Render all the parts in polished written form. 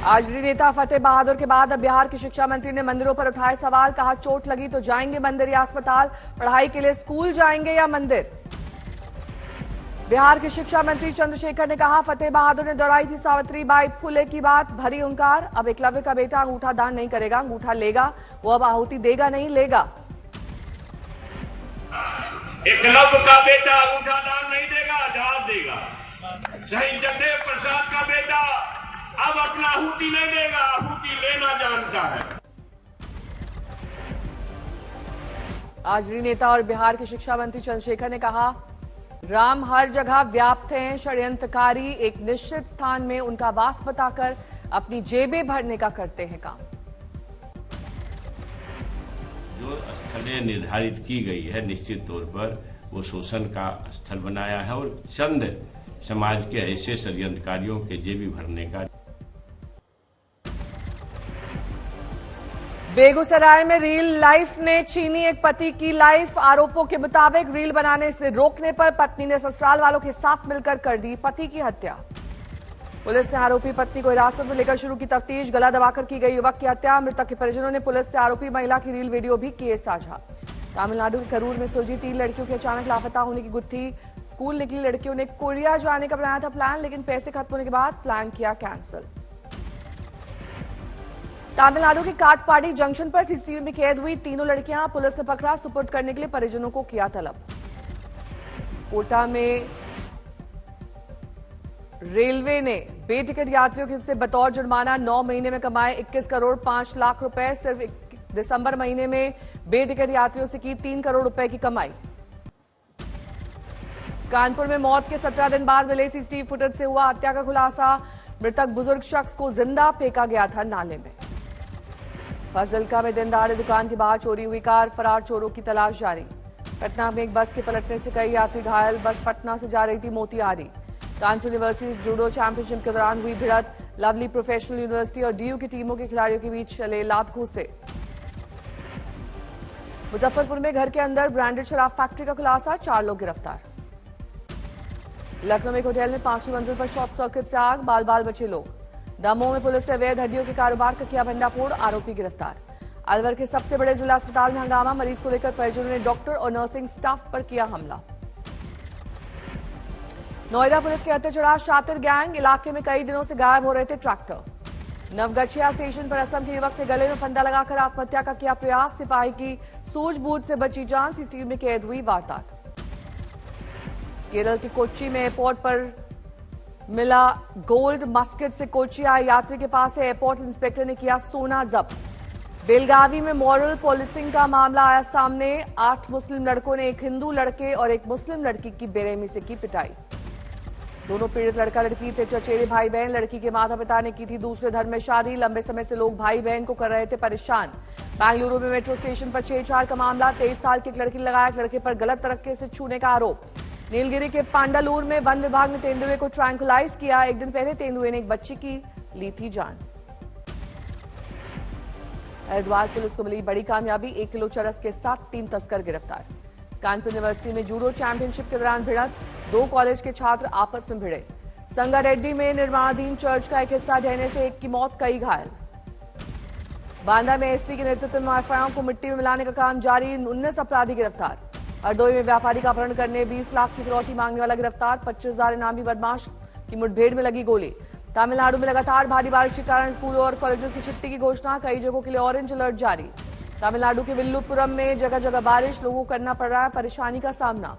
आजरी नेता फतेह बहादुर के बाद अब बिहार के शिक्षा मंत्री ने मंदिरों पर उठाए सवाल। कहा चोट लगी तो जाएंगे मंदिर या अस्पताल, पढ़ाई के लिए स्कूल जाएंगे या मंदिर। बिहार के शिक्षा मंत्री चंद्रशेखर ने कहा फतेह बहादुर ने दोहराई थी सावित्री बाई फुले की बात, भरी हुंकार। अब एकलव्य का बेटा अंगूठा दान नहीं करेगा, अंगूठा लेगा, वो अब आहुति देगा नहीं लेगा। एकलव्य का बेटा अंगूठा दान नहीं देगा, जवाब देगा। शहीद जगदेव प्रसाद का बेटा अब अपना आहुति नहीं देगा, आहुति लेना जानता है। आजरी नेता और बिहार के शिक्षा मंत्री चंद्रशेखर ने कहा राम हर जगह व्याप्त हैं, षड्यंत्रकारी एक निश्चित स्थान में उनका वास बताकर अपनी जेबें भरने का करते हैं काम। जो स्थलें निर्धारित की गई है निश्चित तौर पर वो शोषण का स्थल बनाया है और चंद समाज के ऐसे षड्यंत्रकारियों के जेबी भरने का। बेगूसराय में रील लाइफ ने छीनी एक पति की लाइफ। आरोपों के मुताबिक रील बनाने से रोकने पर पत्नी ने ससुराल वालों के साथ मिलकर कर दी पति की हत्या। पुलिस ने आरोपी पत्नी को हिरासत में लेकर शुरू की तफ्तीश। गला दबाकर की गई युवक की हत्या। मृतक के परिजनों ने पुलिस से आरोपी महिला की रील वीडियो भी किए साझा। तमिलनाडु के करूर में सुलझी 3 लड़कियों के अचानक लापता होने की गुत्थी। स्कूल निकली लड़कियों ने कोरिया जाने का बनाया था प्लान, लेकिन पैसे खत्म होने के बाद प्लान किया कैंसिल। तमिलनाडु के काटपाडी जंक्शन पर सीसीटीवी में कैद हुई 3 लड़कियां पुलिस ने पकड़ा। सुपुर्द करने के लिए परिजनों को किया तलब। कोटा में रेलवे ने बेटिकट यात्रियों से बतौर जुर्माना 9 महीने में कमाए 21 करोड़ 5 लाख रुपए। सिर्फ दिसंबर महीने में बेटिकट यात्रियों से की 3 करोड़ रुपए की कमाई। कानपुर में मौत के 17 दिन बाद मिले सीसीटीवी फुटेज से हुआ हत्या का खुलासा। मृतक बुजुर्ग शख्स को जिंदा फेंका गया था नाले में। फाजिल्का में दिन दहाड़े दुकान के बाहर चोरी हुई कार, फरार चोरों की तलाश जारी। पटना में एक बस के पलटने से कई यात्री घायल। बस पटना से जा रही थी Motihari. Kanpur university judo championship के दौरान हुई भिड़त। लवली प्रोफेशनल यूनिवर्सिटी और डीयू की टीमों के खिलाड़ियों के बीच चले लात घूंसे। मुजफ्फरपुर में घर के अंदर ब्रांडेड शराब फैक्ट्री का खुलासा, 4 लोग गिरफ्तार। लखनऊ में एक होटल में 5वीं मंजिल पर शॉर्ट सर्किट से आग, बाल बाल बचे लोग। दमोह में पुलिस से अवैध हड्डियों के कारोबार का किया भंडाफोड़, आरोपी गिरफ्तार। अलवर के सबसे बड़े जिला अस्पताल में हंगामा, मरीज को लेकर परिजनों ने डॉक्टर और नर्सिंग स्टाफ पर किया हमला। नोएडा पुलिस के हत्या चढ़ा शातिर गैंग, इलाके में कई दिनों से गायब हो रहे थे ट्रैक्टर। नवगछिया स्टेशन पर असम के युवक ने गले में फंदा लगाकर आत्महत्या का किया प्रयास। सिपाही की सूझबूझ से बची जान, सीसीटीवी में कैद हुई वारदात। केरल के कोच्चि में एयरपोर्ट पर मिला गोल्ड मस्केट से कोच्चि आए यात्री के पास से एयरपोर्ट इंस्पेक्टर ने किया सोना जब्त। बेलगावी में मॉरल पुलिसिंग का मामला आया सामने। 8 मुस्लिम लड़कों ने एक हिंदू लड़के और एक मुस्लिम लड़की की बेरहमी से की पिटाई। दोनों पीड़ित लड़का लड़की थे चचेरे भाई बहन। लड़की के माता पिता ने की थी दूसरे धर्म में शादी। लंबे समय से लोग भाई बहन को कर रहे थे परेशान। बेंगलुरु में मेट्रो स्टेशन पर छेड़छाड़ का मामला। 23 साल की एक लड़की ने लगाया एक लड़के पर गलत तरीके से छूने का आरोप। नीलगिरी के पांडालूर में वन विभाग ने तेंदुए को ट्रैंकुलाइज किया। एक दिन पहले तेंदुए ने एक बच्ची की ली थी जान। हरिद्वार पुलिस को मिली बड़ी कामयाबी, 1 किलो चरस के साथ 3 तस्कर गिरफ्तार। कानपुर यूनिवर्सिटी में जूडो चैंपियनशिप के दौरान भिड़त, 2 कॉलेज के छात्र आपस में भिड़े। संगारेड्डी में निर्माणाधीन चर्च का एक हिस्सा ढहने से 1 की मौत, कई घायल। बांदा में एसपी के नेतृत्व में माफियाओं को मिट्टी में मिलाने का काम जारी, 19 अपराधी गिरफ्तार। हरदोई में व्यापारी का अपहरण करने 20 लाख की फिरौती मांगने वाला गिरफ्तार। 25,000 इनामी बदमाश की मुठभेड़ में लगी गोली। तमिलनाडु में लगातार भारी बारिश के कारण स्कूलों और कॉलेजों की छुट्टी की घोषणा, कई जगहों के लिए ऑरेंज अलर्ट जारी। तमिलनाडु के विल्लुपुरम में जगह जगह बारिश, लोगों को करना पड़ रहा है परेशानी का सामना।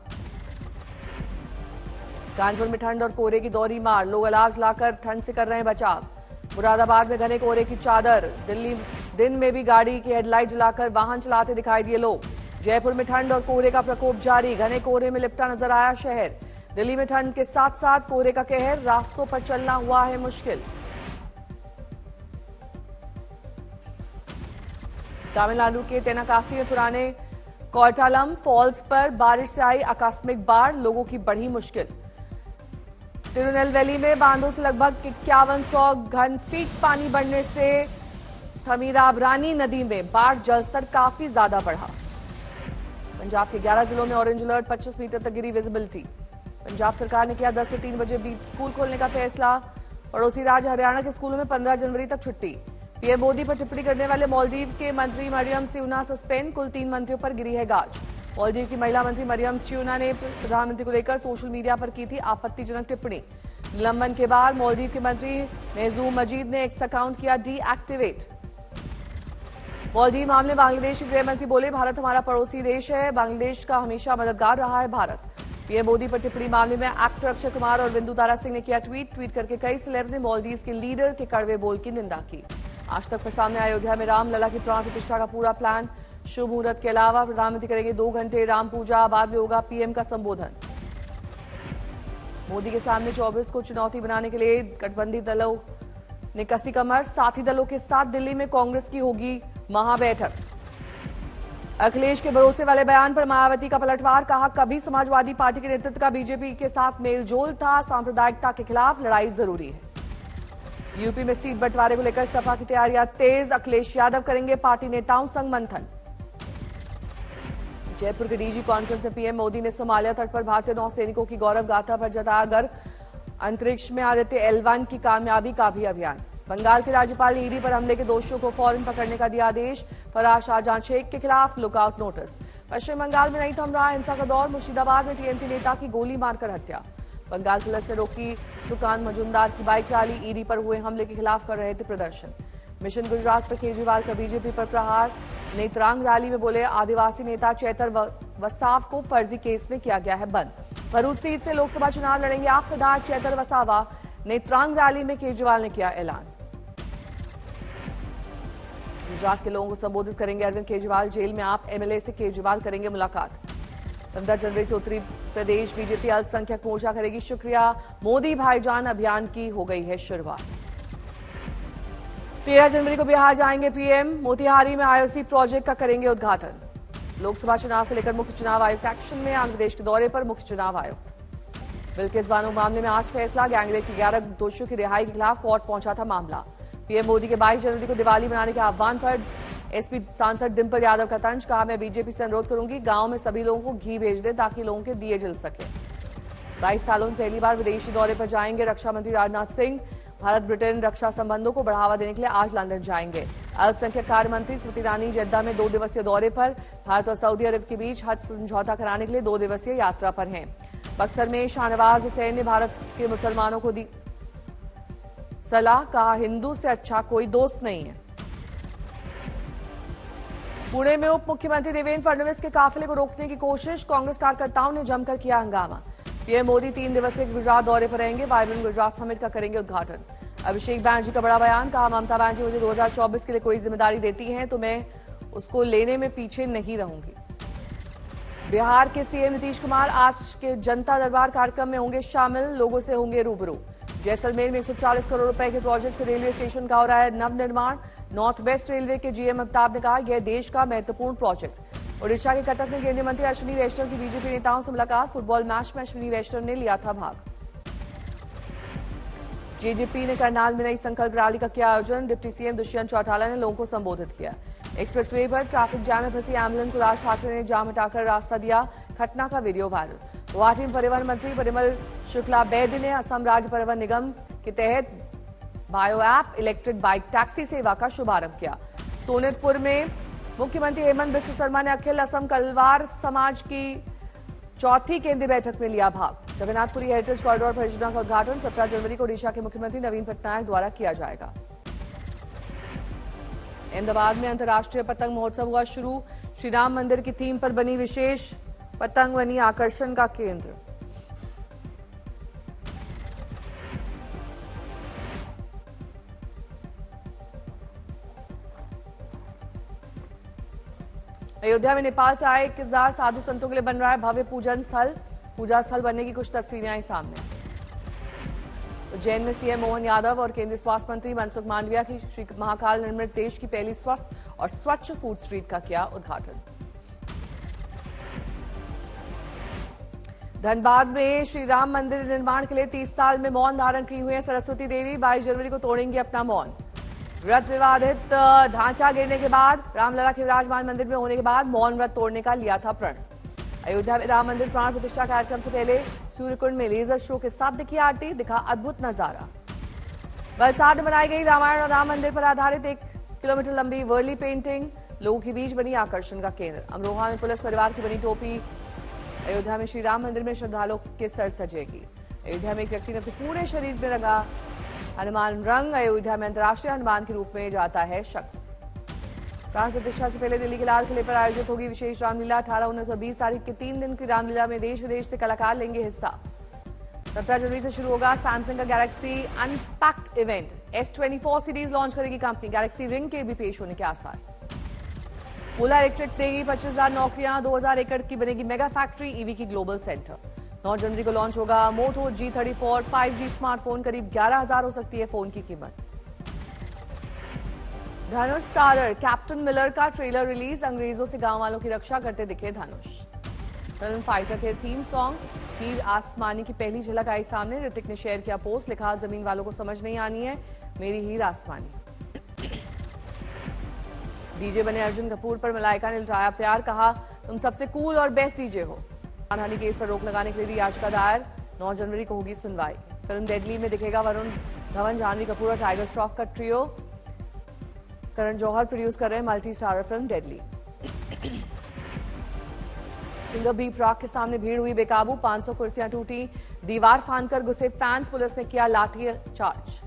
कानपुर में ठंड और कोहरे की दोहरी मार, लोग अलाव जलाकर ठंड से कर रहे हैं बचाव। मुरादाबाद में घने कोहरे की चादर, दिल्ली दिन में भी गाड़ी की हेडलाइट जलाकर वाहन चलाते दिखाई दिए लोग। जयपुर में ठंड और कोहरे का प्रकोप जारी, घने कोहरे में लिपटा नजर आया शहर। दिल्ली में ठंड के साथ साथ कोहरे का कहर, रास्तों पर चलना हुआ है मुश्किल। तमिलनाडु के तेनाकासी में पुराने कोटालम फॉल्स पर बारिश से आई आकस्मिक बाढ़, लोगों की बढ़ी मुश्किल। तिरुनेलवेली में बांधों से लगभग 5100 घन फीट पानी बढ़ने से थमीराबरानी नदी में बाढ़ जलस्तर काफी ज्यादा बढ़ा। पंजाब के 11 जिलों में ऑरेंज अलर्ट, 25 मीटर तक गिरी विजिबिलिटी। पंजाब सरकार ने किया 10 से 3 बजे बीच स्कूल खोलने का फैसला। पड़ोसी राज्य हरियाणा के स्कूलों में 15 जनवरी तक छुट्टी। पीएम मोदी पर टिप्पणी करने वाले मालदीव के मंत्री मरियम स्यूना सस्पेंड, कुल 3 मंत्रियों पर गिरी है गाज। मालदीव की महिला मंत्री मरियम स्यूना ने प्रधानमंत्री को लेकर सोशल मीडिया पर की थी आपत्तिजनक टिप्पणी। निलंबन के बाद मालदीव के मंत्री मेहजूम मजीद ने एक्स अकाउंट किया डीएक्टिवेट। मालदीव मामले बांग्लादेश के गृह मंत्री बोले, भारत हमारा पड़ोसी देश है, बांग्लादेश का हमेशा मददगार रहा है भारत। पीएम मोदी पर टिप्पणी मामले में एक्टर अक्षय कुमार और बिंदु तारा सिंह ने किया ट्वीट करके कई सेलेब्स ने मालदीव के लीडर के कड़वे बोल की निंदा की। आज तक पर सामने अयोध्या में रामलला की प्राण प्रतिष्ठा का पूरा प्लान। शुभ मुहूर्त के अलावा प्रधानमंत्री करेंगे 2 घंटे राम पूजा, बाद में होगा पीएम का संबोधन। मोदी के सामने 24 को चुनौती बनाने के लिए गठबंधन दलों ने कसी कमर। साथी दलों के साथ दिल्ली में कांग्रेस की होगी महाबैठक। अखिलेश के भरोसे वाले बयान पर मायावती का पलटवार, कहा कभी समाजवादी पार्टी के नेतृत्व का बीजेपी के साथ मेलजोल था, सांप्रदायिकता के खिलाफ लड़ाई जरूरी है। यूपी में सीट बंटवारे को लेकर सपा की तैयारियां तेज, अखिलेश यादव करेंगे पार्टी नेताओं संग मंथन। जयपुर के डीजी कॉन्फ्रेंस में पीएम मोदी ने सोमालिया तट पर भारतीय नौसैनिकों की गौरव गाथा पर जताया गर्व। अंतरिक्ष में आदित्य L1 की कामयाबी का भी अभियान। बंगाल के राज्यपाल ने ईडी पर हमले के दोषियों को फौरन पकड़ने का दिया आदेश। फरार शाहजहां शेख के खिलाफ लुकआउट नोटिस। पश्चिम बंगाल में नहीं थम रहा हिंसा का दौर, मुर्शिदाबाद में टीएमसी नेता की गोली मारकर हत्या। बंगाल पुलिस ने रोकी सुकांत मजुमदार की बाइक रैली, ईडी पर हुए हमले के खिलाफ कर रहे थे प्रदर्शन। मिशन गुजरात पर केजरीवाल का बीजेपी पर प्रहार। नेत्रांग रैली में बोले, आदिवासी नेता चैतर वसाव को फर्जी केस में किया गया है बंद। भरूच सीट से लोकसभा चुनाव लड़ेंगे आखिरदार चैतर वसावा। नेत्रांग रैली में केजरीवाल ने किया ऐलान। गुजरात के लोगों को संबोधित करेंगे अरविंद केजरीवाल। जेल में आप एमएलए से केजरीवाल करेंगे मुलाकात। 15 जनवरी से उत्तरी प्रदेश बीजेपी अल्पसंख्यक मोर्चा करेगी शुक्रिया। मोदी भाईजान अभियान की हो गई है शुरुआत। 13 जनवरी को बिहार जाएंगे पीएम। मोतिहारी में आईओसी प्रोजेक्ट का करेंगे उद्घाटन। लोकसभा चुनाव को लेकर मुख्य चुनाव आयुक्त एक्शन में, आंध्र प्रदेश के दौरे पर मुख्य चुनाव आयुक्त। बिल्किस बानो मामले में आज फैसला। गैंगरेप के 11 दोषियों की रिहाई के खिलाफ कोर्ट पहुंचा था मामला। पीएम मोदी के 22 जनवरी को दिवाली मनाने के आह्वान पर एसपी सांसद डिंपल यादव का तंज, कहा मैं बीजेपी से अनुरोध करूंगी गांव में सभी लोगों को घी भेज दें ताकि लोगों के दिए जल सके। 22 सालों में पहली बार विदेशी दौरे पर जाएंगे रक्षा मंत्री राजनाथ सिंह। भारत ब्रिटेन रक्षा संबंधों को बढ़ावा देने के लिए आज लंदन जाएंगे। अल्पसंख्यक कार्य मंत्री स्मृति ईरानी जद्दा में 2 दिवसीय दौरे पर। भारत और सऊदी अरब के बीच हज समझौता कराने के लिए 2 दिवसीय यात्रा पर हैं। बक्सर में शाहनवाज हुसैन ने भारत के मुसलमानों को दी सलाह, कहा हिंदू से अच्छा कोई दोस्त नहीं है। पुणे में उप मुख्यमंत्री देवेंद्र फडणवीस के काफिले को रोकने की कोशिश, कांग्रेस कार्यकर्ताओं ने जमकर किया हंगामा। पीएम मोदी 3 दिवसीय गुजरात दौरे पर रहेंगे। वाइब्रेंट गुजरात समिट का करेंगे उद्घाटन। अभिषेक बैनर्जी का बड़ा बयान, कहा ममता बैनर्जी मुझे 2024 के लिए कोई जिम्मेदारी देती हैं तो मैं उसको लेने में पीछे नहीं रहूंगी। बिहार के सीएम नीतीश कुमार आज के जनता दरबार कार्यक्रम में होंगे शामिल, लोगों से होंगे रूबरू। जैसलमेर में 140 करोड़ रुपए के प्रोजेक्ट से रेलवे स्टेशन का हो रहा है नवनिर्माण। नॉर्थ वेस्ट रेलवे के जीएम अमिताभ ने कहा यह देश का महत्वपूर्ण प्रोजेक्ट। ओडिशा के कटक में केंद्रीय मंत्री अश्विनी वैष्णव की बीजेपी नेताओं से मुलाकात। फुटबॉल मैच में अश्विनी वैष्णव ने लिया था भाग। जेजेपी ने करनाल में नई संकल्प रैली का किया आयोजन। डिप्टी सीएम दुष्यंत चौटाला ने लोगों को संबोधित किया। एक्सप्रेसवे पर ट्रैफिक जाम में फंसी एम्बुलेंस को राज ठाकरे ने जाम हटाकर रास्ता दिया। घटना का वीडियो वायरल। गुवाहाटी में परिवहन मंत्री परिमल शुक्ला बैद्य ने असम राज्य परिवहन निगम के तहत bio app electric bike taxi सेवा का शुभारंभ किया। सोनितपुर में मुख्यमंत्री हेमंत बिस्व शर्मा ने अखिल असम कलवार समाज की 4थी केंद्रीय बैठक में लिया भाग। जगन्नाथपुरी हेरिटेज कॉरिडोर परियोजना का उद्घाटन 17 जनवरी को ओडिशा के मुख्यमंत्री नवीन पटनायक द्वारा किया जाएगा। अहमदाबाद में अंतर्राष्ट्रीय पतंग महोत्सव हुआ शुरू। श्री राम मंदिर की थीम पर बनी विशेष पतंग बनी आकर्षण का केंद्र। अयोध्या में नेपाल से आए 1000 साधु संतों के लिए बन रहा है भव्य पूजन स्थल। पूजा स्थल बनने की कुछ तस्वीरें आई सामने। उज्जैन में सीएम मोहन यादव और केंद्रीय स्वास्थ्य मंत्री मनसुख मांडविया की श्री महाकाल निर्मित देश की पहली स्वस्थ और स्वच्छ फूड स्ट्रीट का किया उद्घाटन। धनबाद में श्री राम मंदिर निर्माण के लिए 30 साल में मौन धारण की हुई है सरस्वती देवी। 22 जनवरी को तोड़ेंगी अपना मौन। व्रत विवादित ढांचा गिरने के बाद रामलला के विराजमान मंदिर में होने के बाद मौन व्रत तोड़ने का लिया था प्रण। अयोध्या में राम मंदिर प्राण प्रतिष्ठा कार्यक्रम से पहले सूर्यकुंड में लेजर शो के साथ दिखी आरती, दिखा अद्भुत नजारा। वलसाड में बनाई गई रामायण और राम मंदिर पर आधारित 1 किलोमीटर लंबी वर्ली पेंटिंग लोगों के बीच बनी आकर्षण का केंद्र। अमरोहा में पुलिस परिवार की बनी टोपी। अयोध्या में श्री राम मंदिर में श्रद्धालुओं के सर सजेगी। अयोध्या में एक व्यक्ति ने अपने पूरे शरीर में रंगा हनुमान रंग। अयोध्या में अंतर्राष्ट्रीय हनुमान के रूप में जाता है शख्स। प्राण प्रतिष्ठा से पहले दिल्ली के लाल किले पर आयोजित होगी विशेष रामलीला। 18, 19 और 20 तारीख के 3 दिन की रामलीला में देश विदेश से कलाकार लेंगे हिस्सा। 17 जनवरी से शुरू होगा सैमसंग का Galaxy unpacked event. S24 series launch करेगी कंपनी। गैलेक्सी रिंग के भी पेश होने के आसार। ओला इलेक्ट्रिक देगी 25,000 नौकरियां। 2,000 एकड़ की बनेगी मेगा फैक्ट्री। ईवी की ग्लोबल सेंटर। 9 जनवरी को लॉन्च होगा मोटो G34 5G स्मार्टफोन। करीब 11,000 हो सकती है फोन की कीमत। धनुष स्टारर कैप्टन मिलर का ट्रेलर रिलीज। अंग्रेजों से गांव वालों की रक्षा करते दिखे धनुष। फिल्म फाइटर के थीम सॉन्ग हीर आसमानी की पहली झलक आई सामने। ऋतिक ने शेयर किया पोस्ट। लिखा, जमीन वालों को समझ नहीं आनी है मेरी हीर आसमानी। डीजे बने अर्जुन कपूर पर मलाइका ने लुटाया प्यार। कहा, तुम सबसे कूल और बेस्ट डीजे हो। मानहानि केस पर रोक लगाने के लिए याचिका दायर। 9 जनवरी को होगी सुनवाई। फिल्म डेडली में दिखेगा वरुण धवन, जाह्नवी कपूर और टाइगर श्रॉफ का ट्रियो। करण जौहर प्रोड्यूस कर रहे हैं multi starrer film deadly. Singer B Praak के सामने भीड़ हुई बेकाबू। 500 कुर्सियां टूटी। दीवार फांदकर घुसे फैंस। पुलिस ने किया लाठी चार्ज।